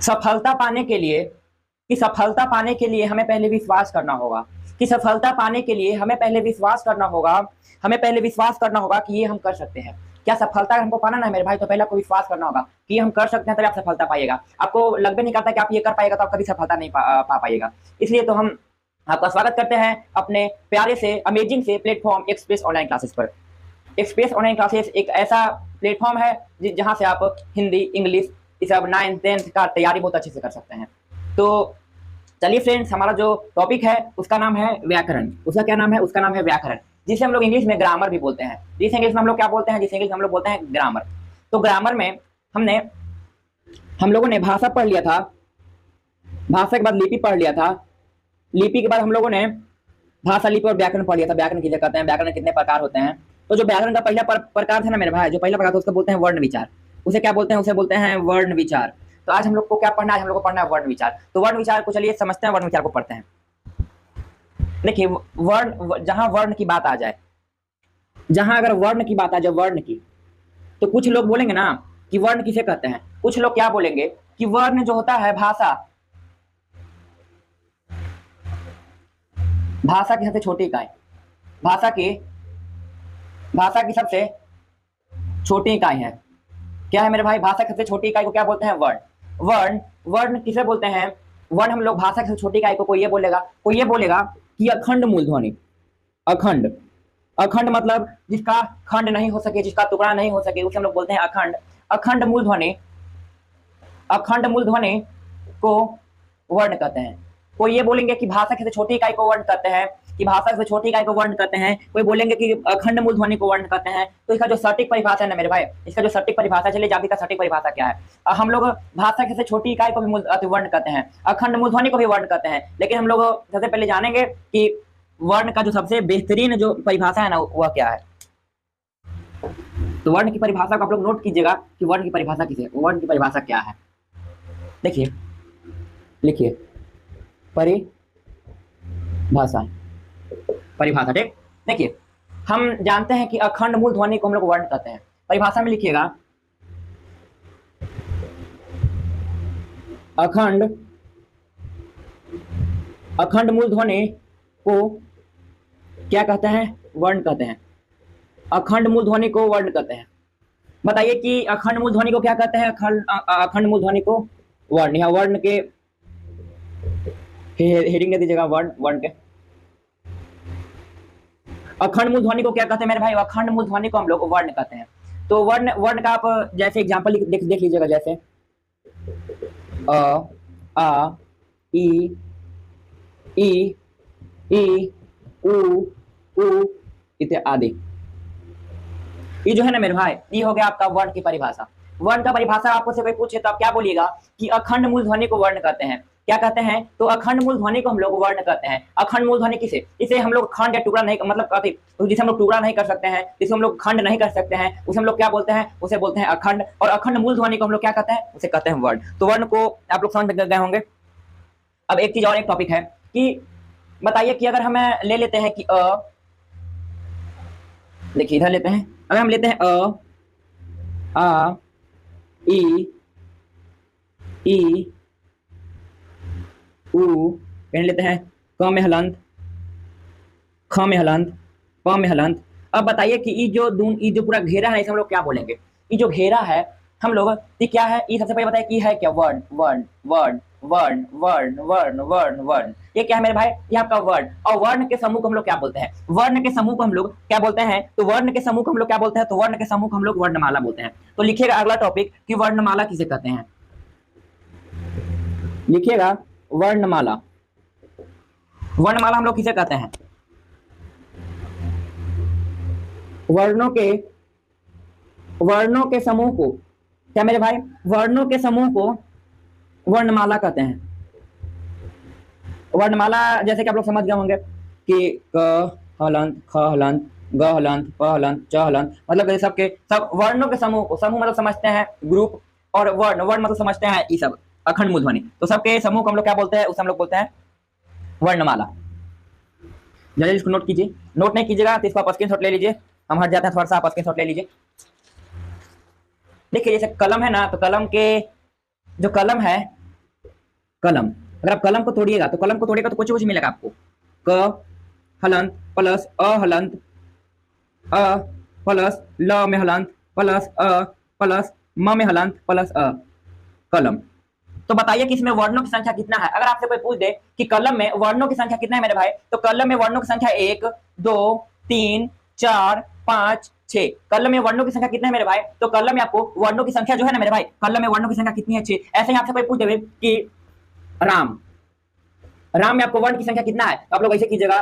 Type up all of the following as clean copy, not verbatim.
सफलता पाने के लिए सफलता पाने के लिए हमें पहले विश्वास करना होगा। सफलता पाने के लिए हमें पहले विश्वास करना होगा। हमें पहले विश्वास करना होगा कि ये हम कर सकते हैं। क्या सफलता हमको पाना ना है मेरे भाई, तो पहले आपको विश्वास करना होगा कि हम कर सकते हैं, तभी आप सफलता पाइएगा। आपको लगभग नहीं करता कि आप ये कर पाएगा तो आप कभी सफलता नहीं पा पाइएगा। इसलिए तो हम आपका स्वागत करते हैं अपने प्यारे से अमेजिंग से प्लेटफॉर्म एक्सप्रेस ऑनलाइन क्लासेस पर। एक्सप्रेस ऑनलाइन क्लासेस एक ऐसा प्लेटफॉर्म है जहां से आप हिंदी, इंग्लिश, ये सब 9th 10th का तैयारी बहुत अच्छे से कर सकते हैं। तो चलिए फ्रेंड्स, हमारा जो टॉपिक है उसका नाम है व्याकरण। उसका क्या नाम है? उसका नाम है व्याकरण, जिसे हम लोग इंग्लिश में ग्रामर भी बोलते हैं। जिसे इंग्लिश में हम लोग क्या बोलते हैं? जिसे इंग्लिश में हम लोग बोलते हैं ग्रामर। तो ग्रामर में हम लोगों ने भाषा पढ़ लिया था। भाषा के बाद लिपि पढ़ लिया था। लिपि के बाद हम लोगों ने भाषा, लिपि और व्याकरण पढ़ लिया था। व्याकरण किसे कहते हैं, व्याकरण कितने प्रकार होते हैं। तो जो व्याकरण का पहला प्रकार था ना मेरे भाई, जो पहला प्रकार था उसको बोलते हैं वर्ण विचार। उसे क्या बोलते हैं? उसे बोलते हैं वर्ण विचार। तो आज हम लोग को क्या पढ़ना है? आज हम लोग को पढ़ना है वर्ण विचार। तो वर्ण विचार को चलिए समझते हैं, वर्ण विचार को पढ़ते हैं। देखिए, वर्ण, जहां वर्ण की बात आ जाए, जहां अगर वर्ण की बात आ जाए, वर्ण की, तो कुछ लोग बोलेंगे ना कि वर्ण किसे कहते हैं। कुछ लोग क्या बोलेंगे कि वर्ण जो होता है भाषा की सबसे छोटी इकाई, भाषा की सबसे छोटी इकाई है। क्या है मेरे भाई? भाषा की सबसे छोटी इकाई को क्या बोलते हैं? वर्ण किसे बोलते हैं? वर्ण हम लोग भाषा की सबसे छोटी इकाई को कोई ये बोलेगा कि अखंड मूलध्वनि। अखंड मतलब जिसका खंड नहीं हो सके, जिसका टुकड़ा नहीं हो सके, उसे हम लोग बोलते हैं अखंड। अखंड मूलध्वनि को वर्ण कहते हैं। कोई ये बोलेंगे कि भाषा की सबसे छोटी इकाई को वर्ण कहते हैं, कोई बोलेंगे कि अखंड मूलध्वनि को वर्ण कहते हैं। तो इसका जो सटीक परिभाषा है ना मेरे भाई, इसका जो सटीक परिभाषा, चलिए जाति का सटीक परिभाषा क्या है। हम लोग भाषा की सबसे छोटी इकाई को भी वर्ण कहते हैं, अखंड मूलध्वनि को भी वर्ण कहते हैं। लेकिन हम लोग सबसे पहले जानेंगे कि वर्ण का जो सबसे बेहतरीन जो परिभाषा है ना, वह क्या है। तो वर्ण की परिभाषा को आप लोग नोट कीजिएगा कि वर्ण की परिभाषा किसे, वर्ण की परिभाषा क्या है। देखिए, लिखिए परिभाषा, ठीक। देखिए, हम जानते हैं कि अखंड मूल ध्वनि को हम लोग वर्ण कहते हैं। परिभाषा में लिखिएगा, अखंड मूल ध्वनि को क्या कहते हैं? वर्ण कहते हैं। अखंड मूल ध्वनि को वर्ण कहते हैं। बताइए कि अखंड मूल ध्वनि को क्या कहते हैं? अखंड मूल ध्वनि को वर्ण, या वर्ण के हेडिंग दे दीजिएगा, वर्ण के। अखंड मूल ध्वनि को क्या कहते हैं मेरे भाई? अखंड मूल ध्वनि को हम लोग वर्ण कहते हैं। तो वर्ण का आप जैसे एग्जांपल देख लीजिएगा, जैसे अ, आ, ई, उ इत्यादि। ये जो है ना मेरे भाई, ये हो गया आपका वर्ण की परिभाषा। वर्ण का परिभाषा आपको से कोई पूछे तो आप क्या बोलिएगा कि अखंड मूल ध्वनि को वर्ण कहते हैं। क्या कहते हैं? तो अखंड मूल ध्वनि को हम लोग वर्ण कहते हैं। अखंड मूल ध्वनि किसे? इसे हम लोग खंड या टुकड़ा नहीं, मतलब काफी, तो जिसे हम लोग टुकड़ा नहीं कर सकते हैं, जिसे हम लोग खंड नहीं कर सकते हैं, उसे हम लोग क्या बोलते हैं? उसे बोलते हैं अखंड। और अखंड मूल ध्वनि को हम लोग क्या कहते हैं? उसे कहते हैं वर्ण। तो वर्ण को आप लोग समझ गए होंगे। अब एक चीज और, एक टॉपिक है कि बताइए कि अगर हमें ले लेते हैं कि देखिए इधर लेते हैं, अगर हम लेते हैं आ, ई, उ, पहले लेते हैं क में हलंत, ख में हलंत, प में हलंत। अब बताइए कि ये जो पूरा घेरा है, इसे हम लोग क्या बोलेंगे? ये जो घेरा है हम लोग, ये क्या है? ये सबसे पहले बताइए कि है क्या? वर्ण, वर्ण, वर्ण, वर्ण, वर्ण, वर्ण, वर्ण, वर्ण। ये क्या है मेरे भाई? ये आपका वर्ण। और वर्ण के समूह को हम लोग क्या बोलते हैं? वर्ण के समूह को हम लोग क्या बोलते हैं? तो वर्ण के समूह को हम लोग क्या बोलते हैं? तो वर्ण के समूह को हम लोग वर्णमाला बोलते हैं। तो लिखिएगा अगला टॉपिक कि वर्णमाला किसे कहते हैं। लिखिएगा वर्णमाला। वर्णमाला हम लोग किसे कहते हैं? वर्णों के समूह को क्या मेरे भाई? वर्णों के समूह को वर्णमाला कहते हैं। वर्णमाला जैसे कि आप लोग समझ गए होंगे कि क हलंत, ख हलंत, ग हलंत, प हलंत, च हलंत, मतलब ये सब के सब वर्णों के समूह को, समूह मतलब समझते हैं ग्रुप, और वर्ण मतलब समझते हैं ये सब अखंड मूल ध्वनि। तो सबके समूह को हम लोग क्या बोलते हैं? उसे हम लोग बोलते हैं वर्णमाला। जल्दी इसको नोट कीजिए। नोट नहीं कीजिएगा तो इसको आप स्क्रीनशॉट ले लीजिए। हम हट जाते हैं थोड़ा सा, आप स्क्रीनशॉट ले लीजिए। देखिए जैसे कलम है ना, तो कलम के जो कलम है कलम। अगर आप कलम को तोड़िएगा तो कुछ कुछ मिलेगा आपको। क हलंत प्लस अ हलंत, अ प्लस ल में हलंत प्लस अ प्लस म में हलंत प्लस अ, कलम। तो बताइए कि इसमें वर्णों की संख्या कितना है। अगर आपसे कोई पूछ दे कि कलम में वर्णों की संख्या कितना है मेरे भाई, तो कलम में वर्णों की संख्या 1 2 3 4 5 6। कलम में वर्णों की संख्या कितना है मेरे भाई, तो कलम में आपको वर्णों की संख्या जो है ना मेरे भाई, कलम में वर्णों की संख्या कितनी है 6। ऐसे ही आपसे कोई पूछ दे कि राम, राम में आपको वर्ण की संख्या कितना है, तो आप लोग ऐसे कीजिएगा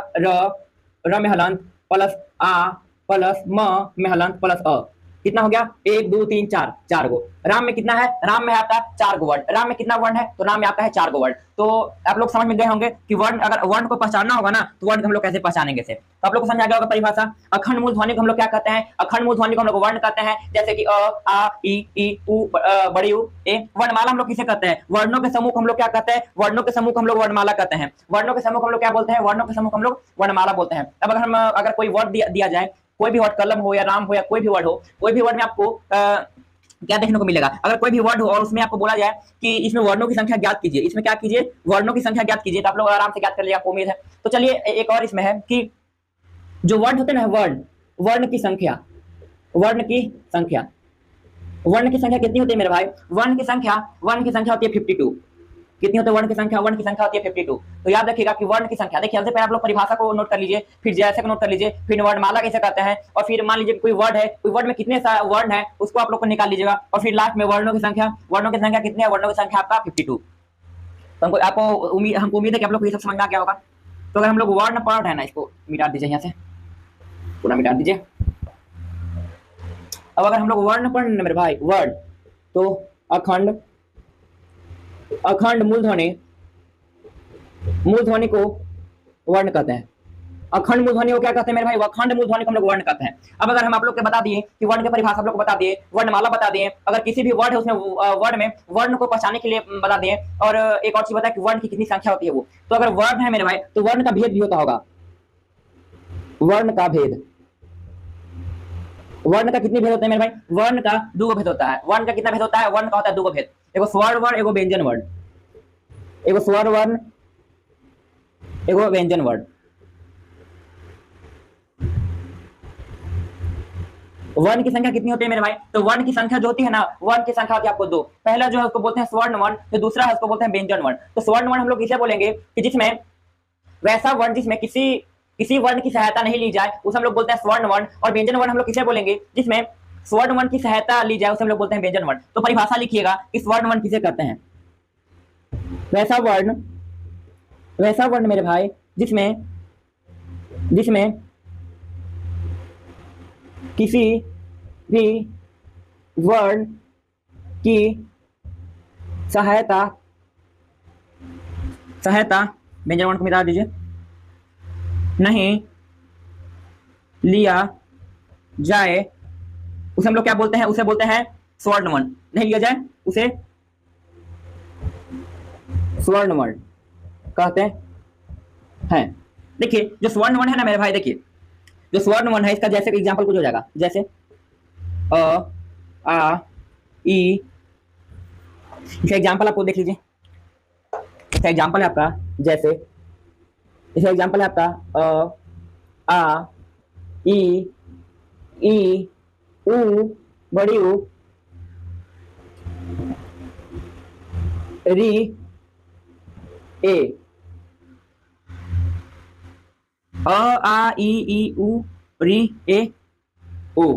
र में हलंत प्लस आ प्लस म में हलंत प्लस अ, कितना हो गया 1 2 3 4, 4 गो। राम में कितना है, राम में आता है 4 गो वर्ण। राम में कितना वर्ण है, तो राम में आता है 4 गो वर्ण। तो आप लोग समझ में गए होंगे कि वर्ण, अगर वर्ण को पहचानना होगा ना तो वर्ण हम लोग कैसे पहचानेंगे से। तो आप लोग को समझ आ गया होगा परिभाषा। अखंड मूल ध्वनि को हम लोग क्या कहते हैं, अखंड मूल ध्वनि को हम लोग वर्ण कहते हैं, जैसे कि अ आ ई उ बड़ी उ ए। वर्णमाला हम लोग किसे कहते हैं, वर्णों के समूह को हम लोग क्या कहते हैं, वर्णों के समूह को हम लोग वर्णमाला कहते हैं। वर्णों के समूह को हम लोग क्या बोलते हैं, वर्णों के समूह को हम लोग वर्णमाला बोलते हैं। अब अगर कोई वर्ड दिया जाए, कोई भी वर्ड, कलम हो या राम हो या कोई भी वर्ड हो, कोई भी वर्ड में आपको क्या देखने को मिलेगा। अगर कोई भी वर्ड हो और उसमें आपको बोला जाए कि इसमें वर्णों की संख्या ज्ञात कीजिए, इसमें क्या कीजिए, वर्णों की संख्या ज्ञात कीजिए, तो आप लोग आराम से ज्ञात कर लिया, आपको उम्मीद है। तो चलिए एक और इसमें है कि जो वर्ड होते हैं ना, वर्ण, वर्ण की संख्या, वर्ण की संख्या, वर्ण की संख्या कितनी होती है मेरे भाई, वर्ण की संख्या होती है 52। कितनी होती है वर्ण की संख्या, वर्ण की संख्या होती है 52। तो याद रखिएगा कि वर्ण की संख्या, देखिए सबसे पहले आप लोग परिभाषा को नोट कर लीजिए, फिर जैसे को नोट कर लीजिए, फिर वर्णमाला कैसे कहते हैं, और फिर मान लीजिए कोई वर्ड है, कोई वर्ड में कितने वर्ण है उसको आप लोग को निकाल लीजिएगा, और फिर लास्ट में वर्णों की संख्या, वर्णों की संख्या कितनी है, वर्णों की संख्या आपका 52। तो हमको उम्मीद है कि आप लोग को ये सब समझ में आ गया होगा। तो अगर हम लोग वर्ण पढ़ रहे हैं ना, इसको मिटा दीजिए, यहाँ से पूरा मिटा दीजिए। अब अगर हम लोग वर्ण पढ़ रहे हैं मेरे भाई, वर्ण, तो अखंड, अखंड मूलध्वनि, मूलध्वनि को वर्ण कहते हैं। अखंड मूलध्वनि को क्या कहते हैं मेरे भाई, अखंड मूलध्वनि को हम लोग वर्ण कहते हैं। अब अगर हम आप लोग के बता दिए कि वर्ण की परिभाषा आप लोग को बता दिए, वर्णमाला बता दिए, अगर किसी भी वर्ड है उसमें वर्ड में वर्ण को पहचानने के लिए बता दिए, और एक और चीज बता कि वर्ण की कितनी संख्या होती है वो। तो अगर वर्ण है मेरे भाई तो वर्ण का भेद भी होता होगा, वर्ण का भेद, वर्ण का कितने भेद होते हैं मेरे भाई, वर्ण का 2 भेद होता है। वर्ण का कितना भेद होता है, वर्ण का होता है 2 भेद, एगो स्वर वर्ण, एगो व्यंजन वर्ण, एगो स्वर वर्ण, एगो व्यंजन वर्ण। वर्ण की संख्या कितनी होती है मेरे भाई, तो वर्ण की संख्या जो होती है ना, वर्ण की संख्या होती है आपको 2। पहला जो है उसको बोलते हैं स्वर्ण वर्ण, तो दूसरा है उसको बोलते हैं व्यंजन वर्ण। तो स्वर्ण वर्ण हम लोग किसे बोलेंगे कि जिसमें वैसा वर्ण जिसमें किसी वर्ण की सहायता नहीं ली जाए उसे हम लोग बोलते हैं स्वर्ण वर्ण। और व्यंजन वर्ण हम लोग किसे बोलेंगे, जिसमें स्वर्ण वर्ण की सहायता ली जाए उसे हम लोग बोलते हैं व्यंजन वर्ण। तो परिभाषा लिखिएगा कि स्वर्ण वर्ण किसे कहते हैं, वैसा वर्ण, वैसा वर्ण मेरे भाई जिसमें किसी भी वर्ण की सहायता व्यंजन वर्ण को मिटा दीजिए, नहीं लिया जाए उसे हम लोग क्या बोलते हैं, उसे बोलते हैं स्वर्ण वर्ण। नहीं लिया जाए उसे स्वर्ण वर्ण कहते हैं। देखिए जो स्वर्ण वर्ण है ना मेरे भाई, देखिए जो स्वर्ण वर्ण है इसका जैसे एग्जांपल कुछ हो जाएगा, जैसे अ आ ई, इसका एग्जांपल आपको देख लीजिए। इसका एग्जांपल है आपका, जैसे इसका एग्जांपल है आपका अ आ ई उ बड़ी उ री ए, अ आ ई उ री ए ओ।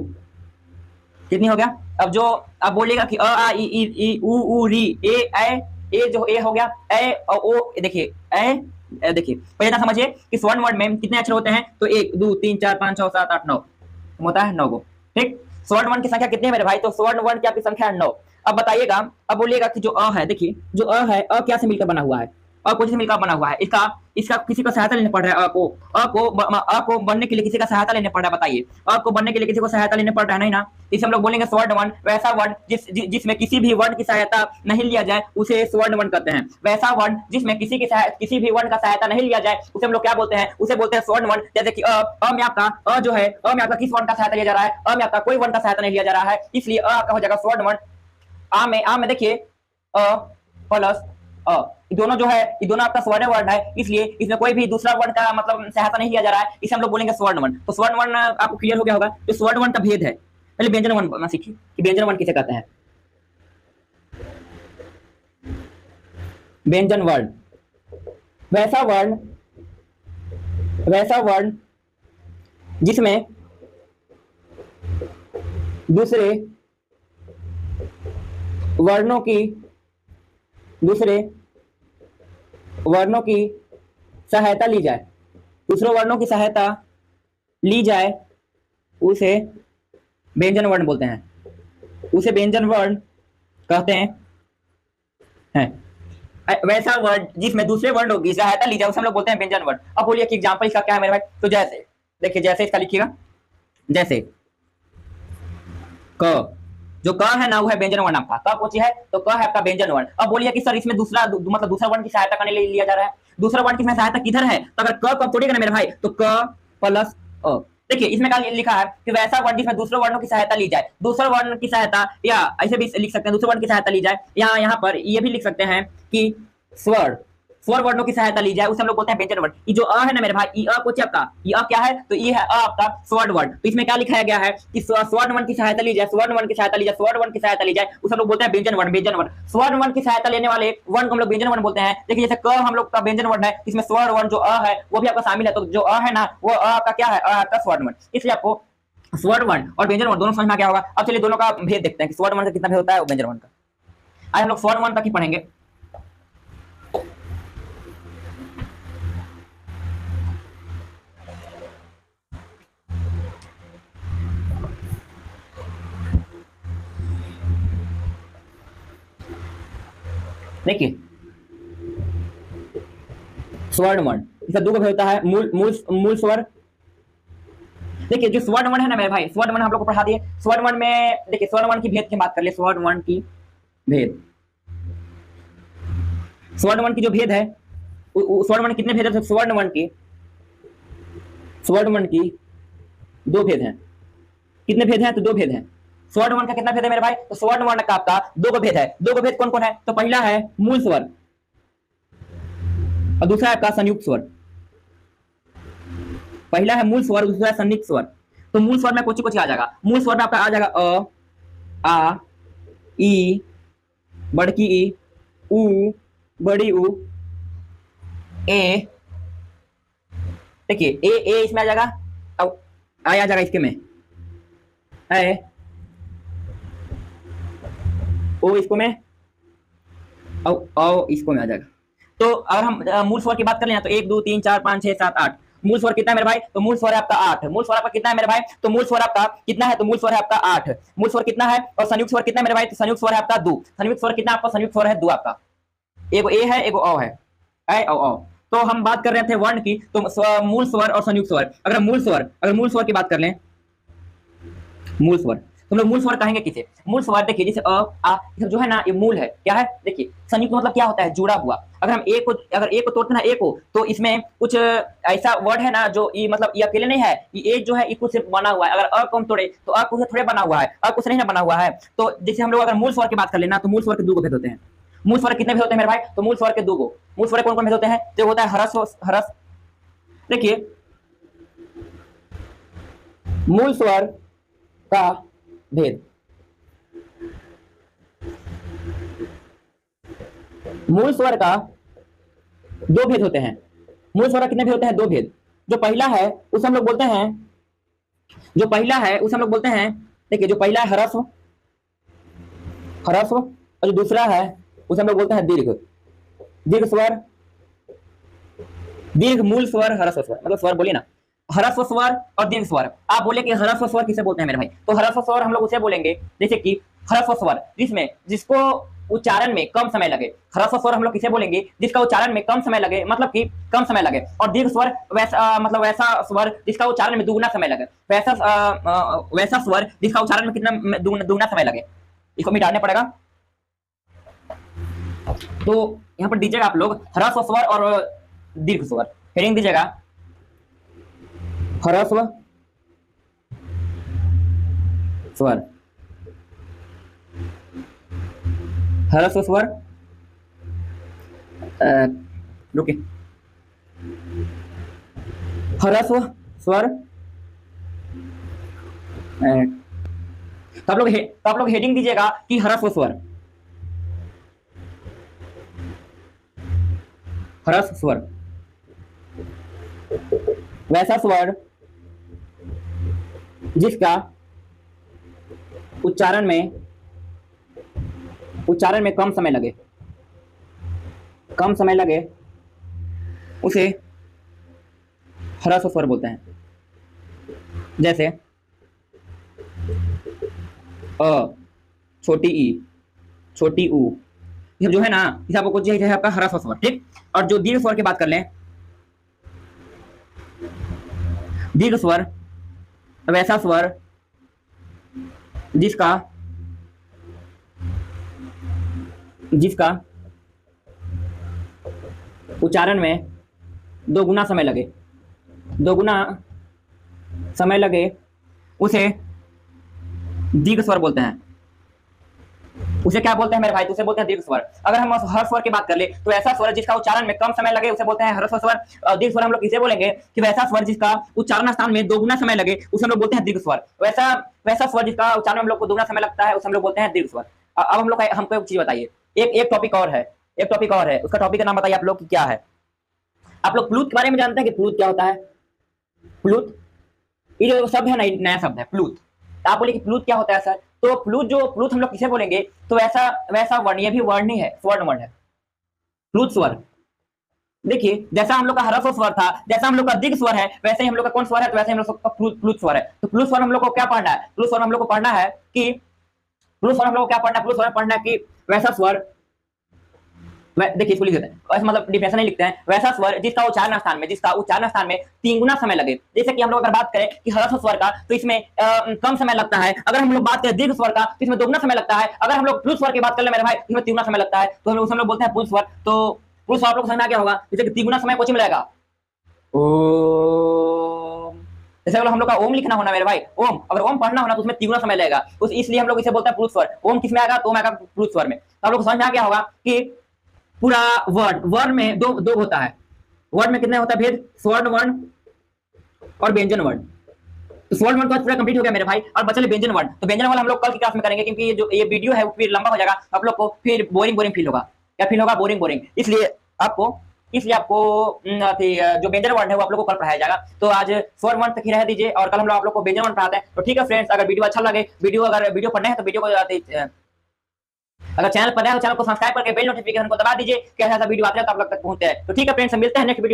कितनी हो गया। अब जो अब बोलिएगा कि अ आ ई उ री ए जो ए हो गया, ए और ओ, देखिए ए, देखिए पहले ना समझिए कि स्वर्ण वर्ण में कितने अक्षर होते हैं, तो 1 2 3 4 5 6 7 8 9 होता है 9 गो। ठीक, स्वर्ण वर्ण की संख्या कितनी है मेरे भाई, तो स्वर्ण वर्ण की आपकी संख्या है 9। अब बताइएगा, अब बोलिएगा कि जो अ है, देखिए जो अ है, अ क्या से मिलकर बना हुआ है, अ को से मिलकर बना हुआ है, इसका किसी का सहायता लेने पड़ रहा है, अ को बनने के लिए किसी का सहायता लेने पड़ रहा है। बताइए अ को बनने के लिए किसी को सहायता लेने पड़ रहा है, नहीं ना। इसे हम लोग बोलेंगे स्वर्ण वर्ण। वैसा वर्ण जिसमें किसी भी वर्ण की सहायता नहीं लिया जाए उसे स्वर्ण वर्ण कहते हैं। वैसा वर्ण जिसमें किसी भी वर्ण का सहायता नहीं लिया जाए उसे हम लोग क्या बोलते हैं, उसे बोलते हैं स्वर्ण वर्ण। जैसे कि अ में आपका, अ जो है, अ में आपका किस वर्ण का सहायता लिया जा रहा है, अ में आपका कोई वर्ण का सहायता नहीं लिया जा रहा है, इसलिए अ आपका हो जाएगा स्वर्ण वर्ण। आ में देखिए अ प्लस अ, ये दोनों जो है, ये दोनों आपका स्वर्ण वर्ण है, इसलिए इसमें कोई भी दूसरा वर्ण का मतलब सहायता नहीं लिया जा रहा है, इसे हम लोग बोलेंगे स्वर्ण वर्ण। तो स्वर्ण वर्ण आपको क्लियर हो गया होगा, जो स्वर्ण वर्ण का भेद है। पहले व्यंजन वर्ण बोलना सीखिए कि व्यंजन वर्ण किसे कहते हैं। व्यंजन वर्ण वैसा वर्ण, वैसा वर्ण जिसमें दूसरे वर्णों की, दूसरे वर्णों की सहायता ली जाए, दूसरे वर्णों की सहायता ली जाए, उसे व्यंजन वर्ण बोलते हैं, उसे व्यंजन वर्ण कहते हैं। वैसा वर्ण जिसमें दूसरे वर्णों की सहायता ली जाए उसे हम लोग बोलते हैं व्यंजन वर्ण। अब बोलिए कि एग्जांपल इसका क्या है मेरे भाई। तो जैसे देखिए, जैसे इसका लिखिएगा, जैसे क, जो क है ना वो है व्यंजन वर्ण आपका, क कोची है तो क है आपका व्यंजन वर्ण। अब बोलिए कि सर इसमें दूसरा मतलब दूसरा वर्ण की सहायता करने लिए लिया जा रहा है, दूसरा वर्ण की इसमें सहायता किधर है, तो अगर क थोड़ी ना मेरे भाई, तो क प्लस अ। देखिए इसमें क्या लिखा है कि वैसा वर्ण जिसमें दूसरे वर्णों की सहायता ली जाए, दूसरे वर्ण की सहायता, या ऐसे भी लिख सकते हैं दूसरे वर्ण की सहायता ली जाए, या यहाँ पर ये भी लिख सकते हैं कि स्वर, स्वर वर्णों की सहायता ली जाए, उसे हम लोग बोलते हैं व्यंजन वर्ण। ये जो अ है ना मेरे भाई, ये अ को आपका, ये अ क्या है, तो ये है अ आपका स्वर्ण वर्ण। तो इसमें क्या लिखाया गया है कि स्वर्ण वर्ण की सहायता ली जाए, स्वर्ण वर्ण की सहायता ली जाए, स्वर्ण वर्ण की सहायता ली जाए, उसे हम लोग बोलते हैं व्यंजन वर्ण। व्यंजन वर्ण, स्वर्ण वर्ण की सहायता लेने वाले वर्ण को हम लोग व्यंजन वर्ण बोलते हैं। देखिए जैसे क हम लोग का व्यंजन वर्ण है, इसमें स्वर्ण वर्ण जो अ है वो भी आपका शामिल है, तो जो अ है ना वो अ आपका क्या है, अ आपका स्वर्ण वर्ण। इसलिए आपको स्वर्ण वर्ण और व्यंजन वर्ण दोनों समझ में आ गया होगा। अब चलिए दोनों का भेद देखते हैं कि स्वर्ण वर्ण का कितना भेद होता है और व्यंजन वर्ण का। आज हम लोग स्वर्ण वर्ण तक ही पढ़ेंगे। देखिए स्वर्ण वर्ण, इसका दो भेद होता है, मूल मूल मूल स्वर। देखिए जो स्वर्ण वर्ण है ना मेरे भाई, स्वर्ण वर्ण हम लोग को पढ़ा दिए। स्वर्ण वर्ण में देखिए स्वर्ण वर्ण की भेद की बात कर ले, स्वर्ण वर्ण की भेद, स्वर्ण वर्ण की जो भेद है, स्वर्ण वर्ण कितने भेद है, स्वर्ण वर्ण की, स्वर्ण वर्ण की दो भेद हैं। कितने भेद हैं, तो दो भेद हैं। स्वर्ण वर्ण का कितना भेद है मेरे भाई, तो स्वर्ण वर्ण का आपका दो भेद है। दो भेद कौन कौन है, तो पहला है मूल स्वर और दूसरा है आपका संयुक्त स्वर। पहला है मूल स्वर, दूसरा है संयुक्त स्वर। तो मूल स्वर में कुछ कुछ आ जाएगा, मूल स्वर में आपका आ जाएगा अ, आ, ई, बड़की ई, उ, बड़ी उ, ए। देखिए ए इसमें आ जाएगा, अब आ जाएगा इसके में, ए, ओ इसको में, औ इसको में आ जाएगा। तो अगर हम मूल स्वर की बात कर लें तो 1 2 3 4 5 6 7 8, मूल स्वर कितना है मेरे भाई, तो मूल स्वर है आपका 8। मूल स्वर आपका कितना है मेरे भाई, तो मूल स्वर आपका कितना है, तो मूल स्वर है आपका 8। मूल स्वर कितना है, और संयुक्त स्वर कितना है मेरे भाई, तो संयुक्त स्वर है आपका 2। संयुक्त स्वर कितना आपका, संयुक्त स्वर है 2 आपका, एगो ए है एगो औ है, ऐ औ। तो हम बात कर रहे थे वर्ण की, तो मूल स्वर और संयुक्त स्वर। अगर मूल स्वर की बात कर लें, मूल स्वर तो हम लोग मूल स्वर कहेंगे किसे, मूल स्वर देखिए जैसे अ आ, ये सब जो है ना ये मूल है, क्या है, देखिए संयुक्त मतलब क्या होता है, जुड़ा हुआ। अगर हम अगर ए को तोड़ते ना, ए को, तो इसमें कुछ ऐसा वर्ड है ना जो ये मतलब ये अकेले नहीं है, ये एक जो है कुछ से बना हुआ है। अगर अ को हम तोड़े तो अ कुछ थोड़े बना हुआ है, अ कुछ नहीं ना बना हुआ है। तो जैसे हम लोग अगर मूल स्वर की बात कर लेना, तो मूल स्वर के दो भेद होते हैं। मूल स्वर कितने भेद होते हैं मेरे भाई, तो मूल स्वर के दो गो। मूल स्वर कौन कौन भेद होते हैं, जो होता है हरस्व, हरस। देखिए मूल स्वर का भेद, मूल स्वर का दो भेद होते हैं। मूल स्वर का कितने भेद होते हैं, दो भेद। जो पहला है उसे हम लोग बोलते हैं, जो पहला है उसे हम लोग बोलते हैं, देखिए जो पहला है ह्रस्व, ह्रस्व, और जो दूसरा है उसे हम लोग बोलते हैं दीर्घ, दीर्घ स्वर, दीर्घ मूल स्वर, ह्रस्व स्वर। मतलब स्वर बोलिए ना, ह्रस्व स्वर और दीर्घ स्वर। आप बोले कि ह्रस्व स्वर किसे बोलते हैं मेरे भाई, तो ह्रस्व स्वर हम लोग उसे बोलेंगे जैसे कि ह्रस्व स्वर जिसमें जिसको उच्चारण में कम समय लगे। ह्रस्व स्वर हम लोग किसे बोलेंगे, जिसका उच्चारण में कम समय लगे, मतलब कि कम समय लगे। और दीर्घ स्वर वैसा मतलब वैसा स्वर जिसका उच्चारण में दुगुना समय लगे, वैसा स्वर जिसका उच्चारण में कितना दुगुना समय लगे। इसको मिटाने पड़ेगा। तो यहाँ पर दीजिएगा आप लोग ह्रस्व स्वर और दीर्घ स्वर, हेडिंग दीजिएगा ह्रस्व स्वर, ह्रस्व स्वर रुकिए, ह्रस्व स्वर। तो आप लोग हेडिंग दीजिएगा कि ह्रस्व स्वर, ह्रस्व स्वर वैसा स्वर जिसका उच्चारण में कम समय लगे उसे ह्रस्व स्वर बोलते हैं। जैसे अ, छोटी ई, छोटी ऊ, ये जो है ना, इसे आपको कुछ है आपका ह्रस्व स्वर, ठीक। और जो दीर्घ स्वर की बात कर लें, दीर्घ स्वर वैसा स्वर जिसका उच्चारण में दोगुना समय लगे उसे दीर्घ स्वर बोलते हैं। उसे क्या बोलते हैं मेरे भाई? तो उसे बोलते हैं दीर्घ स्वर। अगर हम हर स्वर की बात कर ले तो ऐसा स्वर जिसका उच्चारण में कम समय लगे उसे बोलते हैं ह्रस्व स्वर। दीर्घ स्वर हम लोग किसे बोलेंगे कि वैसा स्वर जिसका उच्चारण स्थान में दोगुना समय लगे उसे हम लोग बोलते हैं दीर्घ स्वर। वैसा स्वर जिसका उच्चारण में हम लोग को दोगुना समय लगता है उसे हम लोग बोलते हैं दीर्घ स्वर। अब हमको एक चीज बताइए, एक टॉपिक और है, उसका टॉपिक का नाम बताइए आप लोग की क्या है? आप लोग प्लूत के बारे में जानते हैं कि प्लूत क्या होता है? प्लूत, ये जो शब्द है नया शब्द है प्लूत। आप बोले कि प्लूत क्या होता है सर? तो प्लूत हम लोग किसे बोलेंगे? तो वैसा वर्ण, ये भी वर्ण ही है, स्वर्ण वर्ण है, प्लूत स्वर। देखिए, जैसा हम लोग का ह्रस्व स्वर था, जैसा हम लोग का दीर्घ स्वर है, वैसे ही हम लोग का कौन स्वर है? तो वैसे ही हम लोग का प्लूत स्वर है। तो प्लूत स्वर हम लोग को क्या पढ़ना है? प्लूत स्वर हम लोग को पढ़ना है कि प्लूत स्वर हम लोग को क्या पढ़ना है? प्लूत स्वर पढ़ना है कि वैसा स्वर, देखिए इसको लिख देते हैं, ऐसे मतलब डिफिनेशन नहीं लिखते हैं, वैसा स्वर जिसका उच्चारण स्थान में 3 गुना समय लगे। जैसे कि हम लोग अगर बात करें कि ह्रस्व स्वर का तो इसमें कम समय लगता है। अगर हम लोग बात करें दीर्घ स्वर का तो इसमें दोगुना समय लगता है। अगर हम लोग प्लूत स्वर की बात कर ले मेरे भाई, इसमें 3 गुना समय लगता है। तो हम लोग बोलते हैं प्लूत स्वर। तो प्लूत स्वर आप लोग को समझ में आ गया होगा, जैसे 3 गुना समय कोचिंग मिलेगा ओम, जैसे अगर हम लोग का ओम लिखना होना मेरे भाई, ओम अगर ओम पढ़ना होना तो उसमें 3 गुना समय लगेगा, इसलिए हम लोग इसे बोलते हैं प्लूत स्वर। ओम किसमें आएगा? तो ओम आएगा प्लूत स्वर में। तो आप लोग को समझ में आ गया होगा कि पूरा वर्ण में दो होता है। वर्ण में कितने होता है भेद? स्वर्ण वर्ण और व्यंजन वर्ण। तो स्वर्ण वर्ण तो पूरा कंप्लीट हो गया मेरे भाई, और बचल व्यंजन वर्ण। तो व्यंजन वर्ण हम लोग कल की क्लास में करेंगे, क्योंकि ये वीडियो है वो फिर लंबा हो जाएगा, आप लोग को फिर बोरिंग फील होगा। क्या फील होगा? बोरिंग। इसलिए आपको जो व्यंजन वर्ण है वो आप लोग को कल पढ़ाया जाएगा। तो आज स्वर्ण वर्ण तक ही रह दीजिए और कल हम लोग आप लोग को व्यंजन वर्ण पढ़ाते हैं। तो ठीक है फ्रेंड्स, अगर वीडियो अच्छा लगे, अगर वीडियो पढ़ना है तो वीडियो को अगर चैनल पर है तो चैनल को सब्सक्राइब करके बेल नोटिफिकेशन को दबा दीजिए, कैसा वीडियो आते हैं तो आप लोग तक पहुंचते हैं। तो ठीक है फ्रेंड्स, मिलते हैं नेक्स्ट वीडियो में।